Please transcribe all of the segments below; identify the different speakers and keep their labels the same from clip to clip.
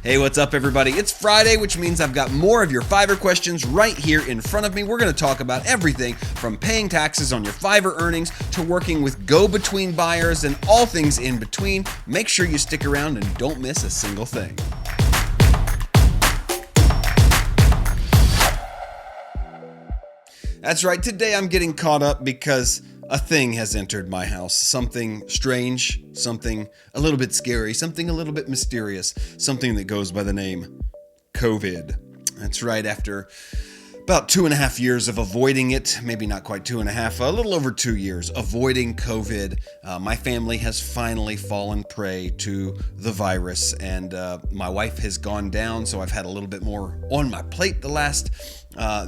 Speaker 1: Hey, what's up everybody? It's Friday, which means I've got more of your Fiverr questions right here in front of me. We're going to talk about everything from paying taxes on your Fiverr earnings to working with go-between buyers and all things in between. Make sure you stick around and don't miss a single thing. That's right, today I'm getting caught up because a thing has entered my house. Something strange, something a little bit scary, something a little bit mysterious, something that goes by the name COVID. That's right, after about 2.5 years of avoiding it, maybe not quite 2.5, a little over 2 years avoiding COVID, my family has finally fallen prey to the virus, and my wife has gone down, so I've had a little bit more on my plate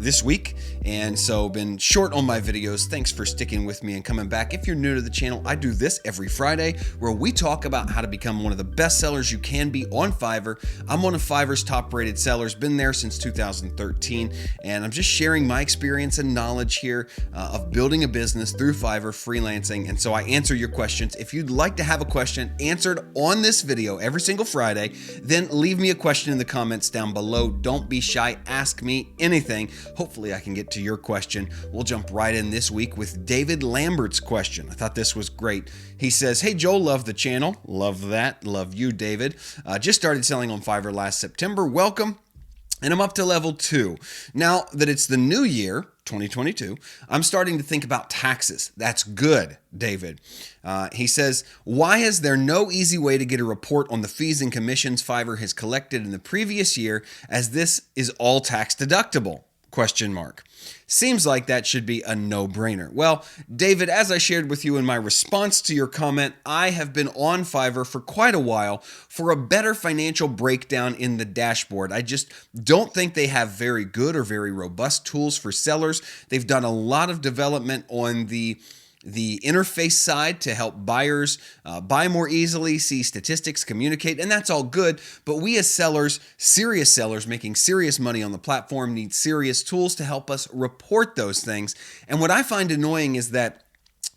Speaker 1: this week, and so been short on my videos. Thanks for sticking with me and coming back. If you're new to the channel, I do this every Friday where we talk about how to become one of the best sellers you can be on Fiverr. I'm one of Fiverr's top rated sellers, been there since 2013, and I'm just sharing my experience and knowledge here of building a business through Fiverr, freelancing, and so I answer your questions. If you'd like to have a question answered on this video every single Friday, then leave me a question in the comments down below. Don't be shy, ask me anything. Hopefully I can get to your question. We'll jump right in this week with David Lambert's question. I thought this was great. He says, "Hey Joel, love the channel." Love that. Love you, David. Just started selling on Fiverr last September. Welcome. And I'm up to level 2. Now that it's the new year, 2022, I'm starting to think about taxes. That's good, David. He says, "Why is there no easy way to get a report on the fees and commissions Fiverr has collected in the previous year, as this is all tax deductible? Question mark. Seems like that should be a no-brainer." Well, David, as I shared with you in my response to your comment, I have been on Fiverr for quite a while for a better financial breakdown in the dashboard. I just don't think they have very good or very robust tools for sellers. They've done a lot of development on the interface side to help buyers buy more easily, see statistics, communicate, and that's all good. But we as sellers, serious sellers making serious money on the platform, need serious tools to help us report those things. And what I find annoying is that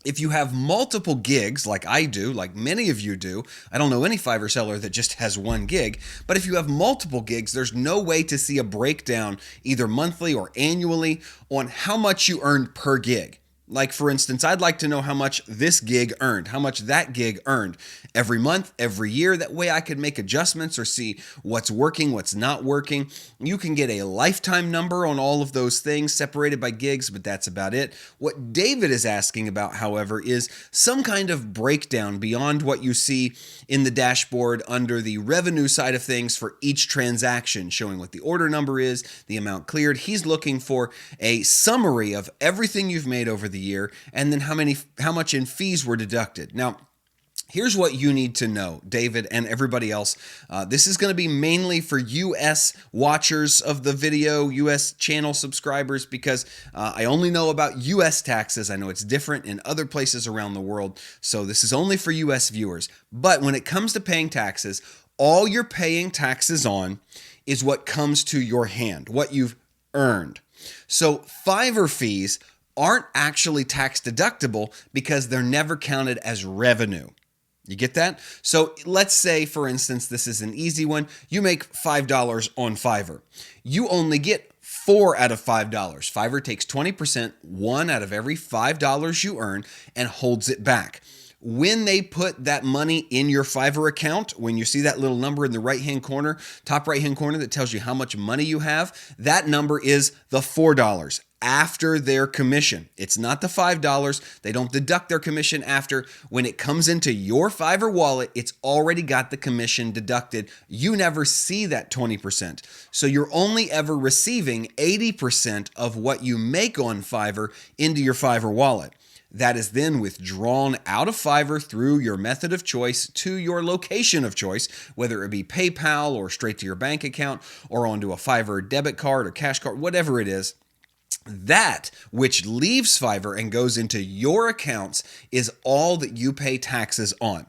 Speaker 1: if you have multiple gigs, like I do, like many of you do, I don't know any Fiverr seller that just has one gig, but if you have multiple gigs, there's no way to see a breakdown either monthly or annually on how much you earned per gig. Like, for instance, I'd like to know how much this gig earned, how much that gig earned every month, every year. That way I could make adjustments or see what's working, what's not working. You can get a lifetime number on all of those things separated by gigs, but that's about it. What David is asking about, however, is some kind of breakdown beyond what you see in the dashboard under the revenue side of things for each transaction, showing what the order number is, the amount cleared. He's looking for a summary of everything you've made over the year, and then how much in fees were deducted. Now, here's what you need to know, David and everybody else. This is going to be mainly for US watchers of the video, US channel subscribers, because I only know about US taxes. I know it's different in other places around the world, so this is only for US viewers. But when it comes to paying taxes, all you're paying taxes on is what comes to your hand, what you've earned. So Fiverr fees aren't actually tax deductible because they're never counted as revenue. You get that? So let's say, for instance, this is an easy one. You make $5 on Fiverr. You only get 4 out of $5. Fiverr takes 20%, 1 out of every $5 you earn, and holds it back. When they put that money in your Fiverr account, when you see that little number in the right-hand corner, top right-hand corner that tells you how much money you have, that number is the $4 after their commission. It's not the $5. They don't deduct their commission after. When it comes into your Fiverr wallet, it's already got the commission deducted. You never see that 20%. So you're only ever receiving 80% of what you make on Fiverr into your Fiverr wallet. That is then withdrawn out of Fiverr through your method of choice to your location of choice, whether it be PayPal or straight to your bank account or onto a Fiverr debit card or cash card, whatever it is. That which leaves Fiverr and goes into your accounts is all that you pay taxes on.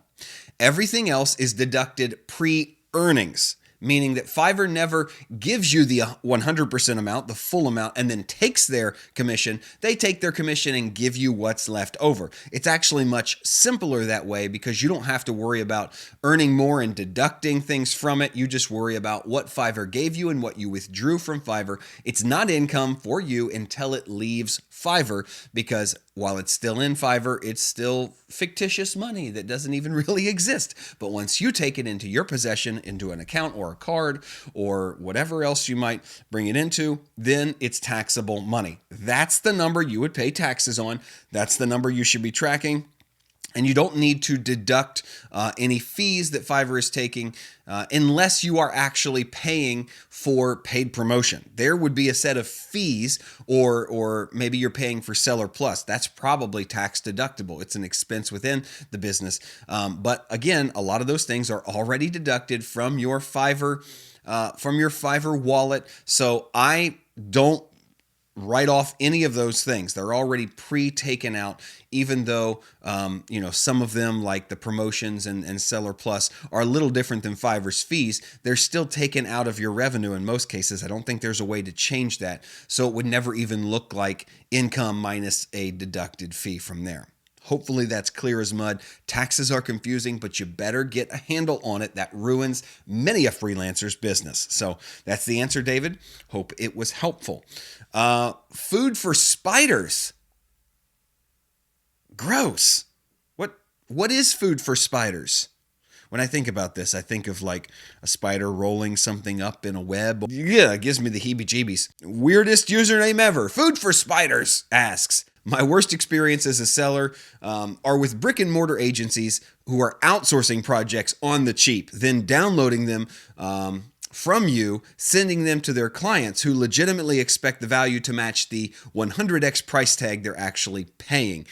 Speaker 1: Everything else is deducted pre-earnings, meaning that Fiverr never gives you the 100% amount, the full amount, and then takes their commission. They take their commission and give you what's left over. It's actually much simpler that way because you don't have to worry about earning more and deducting things from it. You just worry about what Fiverr gave you and what you withdrew from Fiverr. It's not income for you until it leaves Fiverr, because while it's still in Fiverr, it's still fictitious money that doesn't even really exist. But once you take it into your possession, into an account or a card or whatever else you might bring it into, then it's taxable money. That's the number you would pay taxes on. That's the number you should be tracking. And you don't need to deduct any fees that Fiverr is taking unless you are actually paying for paid promotion. There would be a set of fees, or maybe you're paying for Seller Plus. That's probably tax deductible. It's an expense within the business. But again, a lot of those things are already deducted from your Fiverr wallet. So I don't write off any of those things. They're already pre-taken out, even though some of them, like the promotions and Seller Plus, are a little different than Fiverr's fees. They're still taken out of your revenue in most cases. I don't think there's a way to change that. So it would never even look like income minus a deducted fee from there. Hopefully that's clear as mud. Taxes are confusing, but you better get a handle on it. That ruins many a freelancer's business. So that's the answer, David. Hope it was helpful. Food for spiders. Gross. What is food for spiders? When I think about this, I think of like a spider rolling something up in a web. Yeah, it gives me the heebie-jeebies. Weirdest username ever. Food for spiders asks, my worst experience as a seller are with brick and mortar agencies who are outsourcing projects on the cheap, then downloading them from you, sending them to their clients who legitimately expect the value to match the 100x price tag they're actually paying.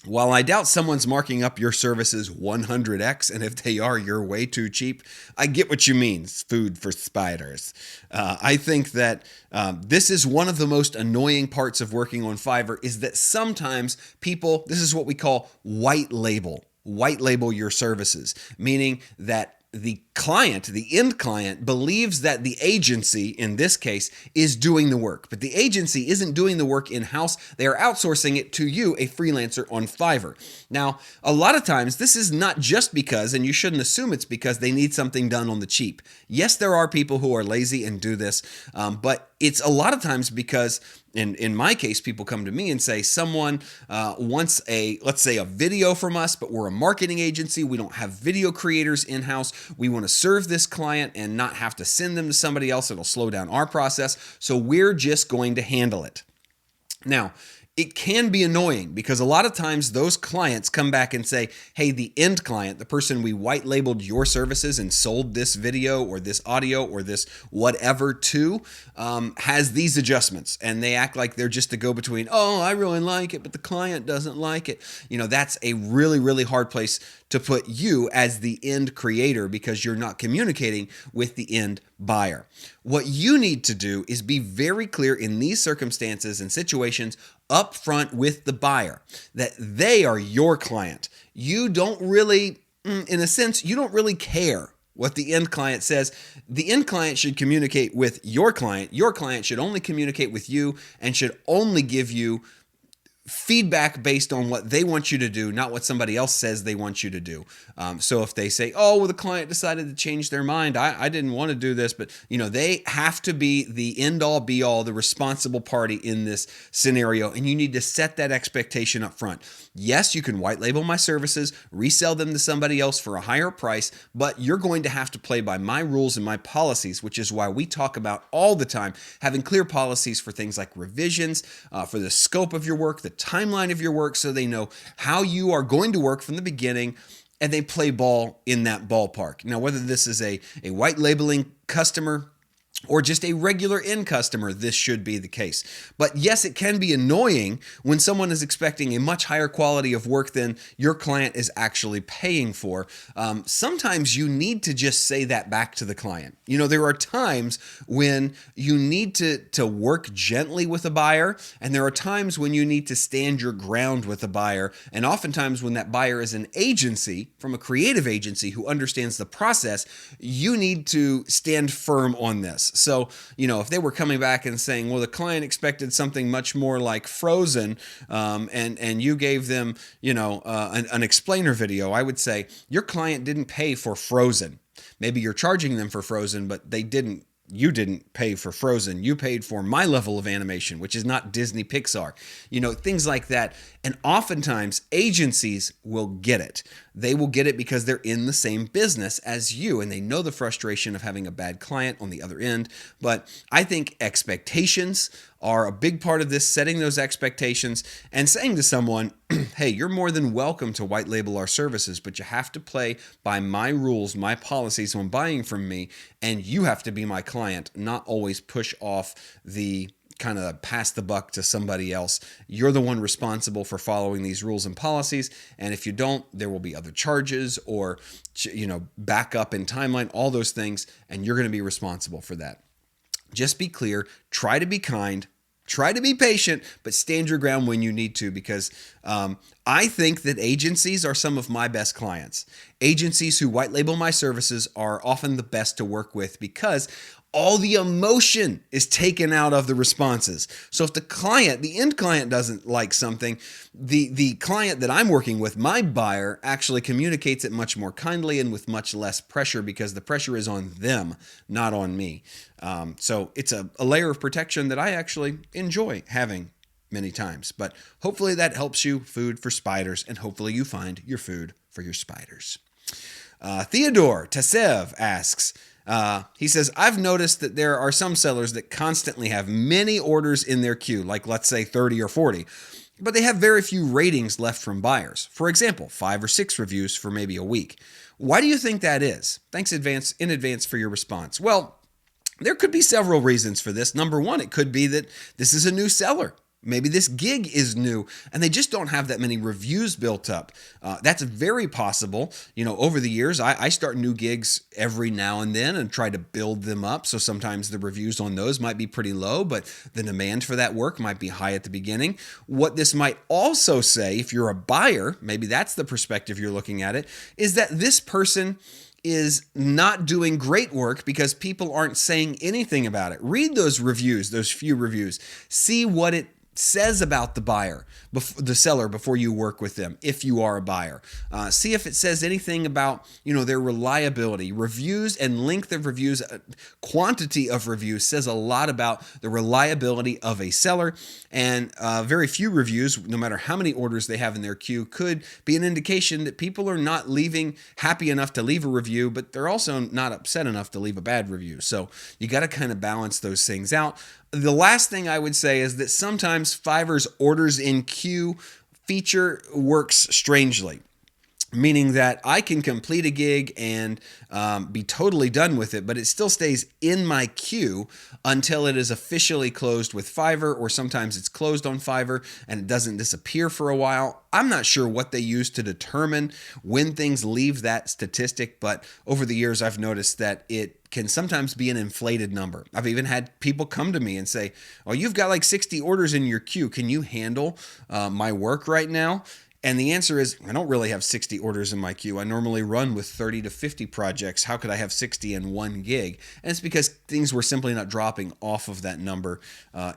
Speaker 1: While I doubt someone's marking up your services 100x, and if they are, you're way too cheap, I get what you mean, food for spiders. I think that this is one of the most annoying parts of working on Fiverr, is that sometimes people, this is what we call white label your services, meaning that the client, the end client, believes that the agency, in this case, is doing the work. But the agency isn't doing the work in-house. They are outsourcing it to you, a freelancer on Fiverr. Now, a lot of times, this is not just because, and you shouldn't assume it's because they need something done on the cheap. Yes, there are people who are lazy and do this, but it's a lot of times because in my case, people come to me and say someone wants let's say a video from us, but we're a marketing agency. We don't have video creators in-house. We want to serve this client and not have to send them to somebody else. It'll slow down our process. So we're just going to handle it. Now, it can be annoying because a lot of times those clients come back and say, hey, the end client, the person we white labeled your services and sold this video or this audio or this whatever to, has these adjustments. And they act like they're just the go-between. Oh, I really like it, but the client doesn't like it. That's a really, really hard place to put you as the end creator because you're not communicating with the end buyer. What you need to do is be very clear in these circumstances and situations up front with the buyer that they are your client. You don't really, in a sense, you don't really care what the end client says. The end client should communicate with your client. Your client should only communicate with you and should only give you feedback based on what they want you to do, not what somebody else says they want you to do. So if they say, oh, well, the client decided to change their mind. I didn't want to do this, but they have to be the end all be all, the responsible party in this scenario. And you need to set that expectation up front. Yes, you can white label my services, resell them to somebody else for a higher price, but you're going to have to play by my rules and my policies, which is why we talk about all the time having clear policies for things like revisions, for the scope of your work, the timeline of your work, so they know how you are going to work from the beginning and they play ball in that ballpark. Now, whether this is a white labeling customer or just a regular end customer, this should be the case. But yes, it can be annoying when someone is expecting a much higher quality of work than your client is actually paying for. Sometimes you need to just say that back to the client. You know, there are times when you need to work gently with a buyer, and there are times when you need to stand your ground with a buyer. And oftentimes when that buyer is an agency, from a creative agency who understands the process, you need to stand firm on this. So, you know, if they were coming back and saying, well, the client expected something much more like Frozen, and you gave them, you know, an explainer video, I would say your client didn't pay for Frozen. Maybe you're charging them for Frozen, but you didn't pay for Frozen. You paid for my level of animation, which is not Disney Pixar. You know, things like that. And oftentimes agencies will get it. They will get it because they're in the same business as you, and they know the frustration of having a bad client on the other end. But I think expectations are a big part of this, setting those expectations and saying to someone, hey, you're more than welcome to white label our services, but you have to play by my rules, my policies when buying from me, and you have to be my client, not always push off the kind of pass the buck to somebody else. You're the one responsible for following these rules and policies, and if you don't, there will be other charges or, you know, backup in timeline, all those things, and you're going to be responsible for that. Just be clear, try to be kind, try to be patient, but stand your ground when you need to, because I think that agencies are some of my best clients. Agencies who white label my services are often the best to work with because all the emotion is taken out of the responses. So if the end client doesn't like something, the client that I'm working with, my buyer, actually communicates it much more kindly and with much less pressure because the pressure is on them, not on me. So it's a layer of protection that I actually enjoy having many times. But hopefully that helps you. Food for spiders, and hopefully you find your food for your spiders. Theodore Tasev asks, he says, I've noticed that there are some sellers that constantly have many orders in their queue, like let's say 30 or 40, but they have very few ratings left from buyers. For example, 5 or 6 reviews for maybe a week. Why do you think that is? Thanks in advance for your response. Well, there could be several reasons for this. Number one, it could be that this is a new seller. Maybe this gig is new and they just don't have that many reviews built up. That's very possible. You know, over the years, I start new gigs every now and then and try to build them up. So sometimes the reviews on those might be pretty low, but the demand for that work might be high at the beginning. What this might also say, if you're a buyer, maybe that's the perspective you're looking at it, is that this person is not doing great work because people aren't saying anything about it. Read those reviews, those few reviews. See what it says about the seller before you work with them. If you are a buyer, see if it says anything about, you know, their reliability. Reviews and length of reviews, quantity of reviews says a lot about the reliability of a seller. And very few reviews, no matter how many orders they have in their queue, could be an indication that people are not leaving happy enough to leave a review, but they're also not upset enough to leave a bad review. So you got to kind of balance those things out. The last thing I would say is that sometimes Fiverr's orders in queue feature works strangely, meaning that I can complete a gig and be totally done with it, but it still stays in my queue until it is officially closed with Fiverr, or sometimes it's closed on Fiverr and it doesn't disappear for a while. I'm not sure what they use to determine when things leave that statistic, but over the years I've noticed that it can sometimes be an inflated number. I've even had people come to me and say, oh, you've got like 60 orders in your queue. Can you handle my work right now? And the answer is, I don't really have 60 orders in my queue. I normally run with 30 to 50 projects. How could I have 60 in one gig? And it's because things were simply not dropping off of that number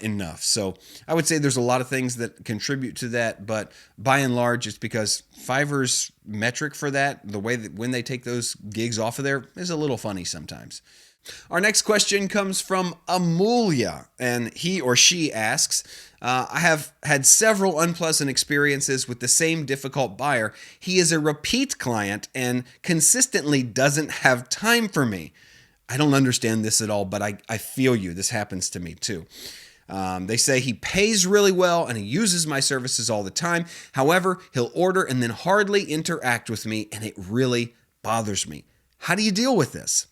Speaker 1: enough. So I would say there's a lot of things that contribute to that, but by and large, it's because Fiverr's metric for that, the way that when they take those gigs off of there, is a little funny sometimes. Our next question comes from Amulia, and he or she asks, I have had several unpleasant experiences with the same difficult buyer. He is a repeat client and consistently doesn't have time for me. I don't understand this at all, but I feel you. This happens to me too. They say he pays really well and he uses my services all the time. However, he'll order and then hardly interact with me, and it really bothers me. How do you deal with this?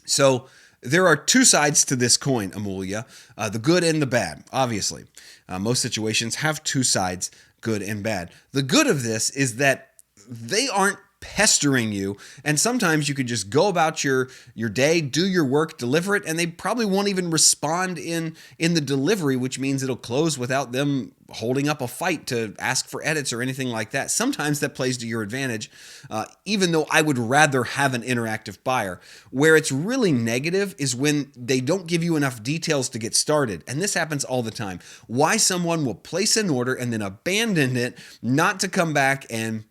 Speaker 1: So There are two sides to this coin, Amelia, the good and the bad, obviously. Most situations have two sides, good and bad. The good of this is that they aren't pestering you, and sometimes you could just go about your day, do your work, deliver it, and they probably won't even respond in the delivery, which means it'll close without them holding up a fight to ask for edits or anything like that. Sometimes that plays to your advantage, even though I would rather have an interactive buyer. Where it's really negative is when they don't give you enough details to get started, and this happens all the time. Why someone will place an order and then abandon it, not to come back and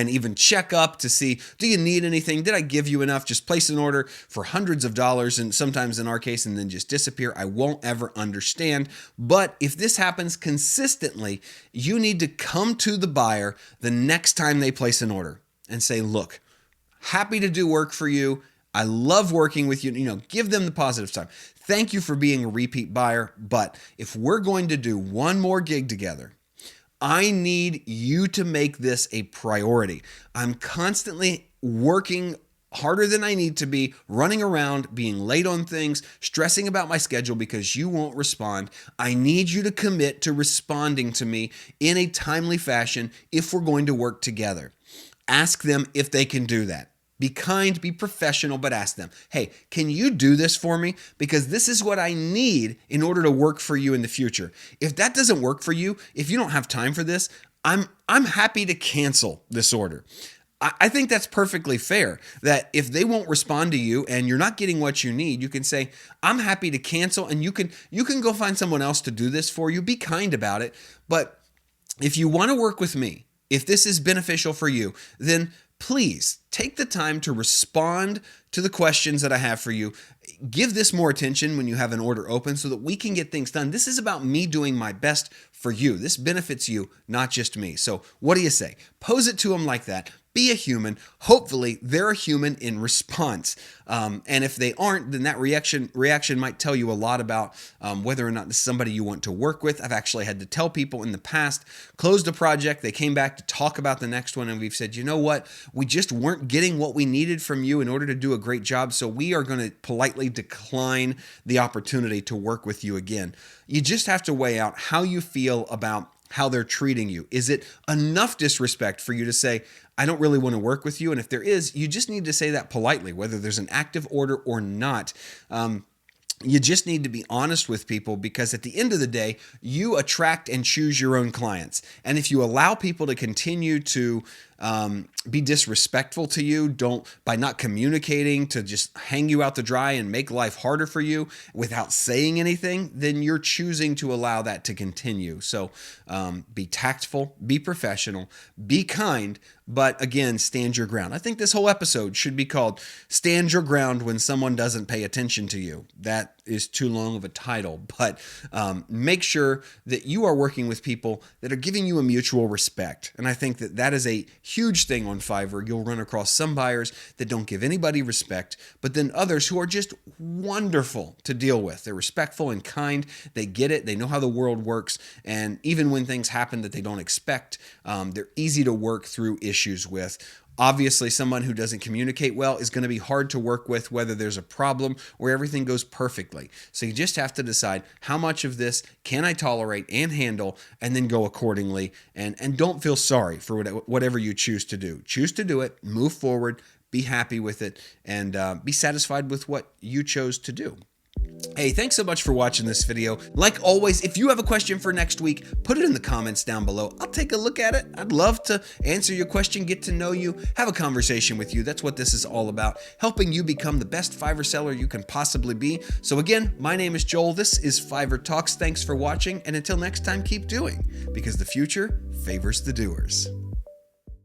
Speaker 1: even check up to see, do you need anything? Did I give you enough? Just place an order for hundreds of dollars, and sometimes in our case, and then just disappear. I won't ever understand. But if this happens consistently, you need to come to the buyer the next time they place an order and say, look, happy to do work for you. I love working with you. Give them the positive side. Thank you for being a repeat buyer. But if we're going to do one more gig together, I need you to make this a priority. I'm constantly working harder than I need to be, running around, being late on things, stressing about my schedule because you won't respond. I need you to commit to responding to me in a timely fashion if we're going to work together. Ask them if they can do that. Be kind, be professional, but ask them, hey, can you do this for me? Because this is what I need in order to work for you in the future. If that doesn't work for you, if you don't have time for this, I'm happy to cancel this order. I think that's perfectly fair, that if they won't respond to you and you're not getting what you need, you can say, I'm happy to cancel, and you can go find someone else to do this for you. Be kind about it. But if you want to work with me, if this is beneficial for you, then please take the time to respond to the questions that I have for you. Give this more attention when you have an order open so that we can get things done. This is about me doing my best for you. This benefits you, not just me. So what do you say? Pose it to them like that. Be a human. Hopefully, they're a human in response. And if they aren't, then that reaction might tell you a lot about whether or not this is somebody you want to work with. I've actually had to tell people in the past, closed a project, they came back to talk about the next one, and we've said, you know what? We just weren't getting what we needed from you in order to do a great job, so we are going to politely decline the opportunity to work with you again. You just have to weigh out how you feel about how they're treating you. Is it enough disrespect for you to say, I don't really want to work with you? And if there is, you just need to say that politely, whether there's an active order or not. You just need to be honest with people, because at the end of the day, you attract and choose your own clients. And if you allow people to continue to be disrespectful to you, by not communicating, to just hang you out to dry and make life harder for you without saying anything, then you're choosing to allow that to continue. So be tactful, be professional, be kind, but again, stand your ground. I think this whole episode should be called Stand Your Ground When Someone Doesn't Pay Attention to You. That is too long of a title, but make sure that you are working with people that are giving you a mutual respect. And I think that is a huge thing on Fiverr. You'll run across some buyers that don't give anybody respect, but then others who are just wonderful to deal with. They're respectful and kind. They get it. They know how the world works. And even when things happen that they don't expect, they're easy to work through issues with. Obviously, someone who doesn't communicate well is going to be hard to work with, whether there's a problem or everything goes perfectly. So you just have to decide, how much of this can I tolerate and handle, and then go accordingly. And don't feel sorry for whatever you choose to do. Choose to do it, move forward, be happy with it, and be satisfied with what you chose to do. Hey, thanks so much for watching this video. Like always, if you have a question for next week, put it in the comments down below. I'll take a look at it. I'd love to answer your question, get to know you, have a conversation with you. That's what this is all about, helping you become the best Fiverr seller you can possibly be. So again, my name is Joel. This is Fiverr Talks. Thanks for watching, and until next time, keep doing, because the future favors the doers.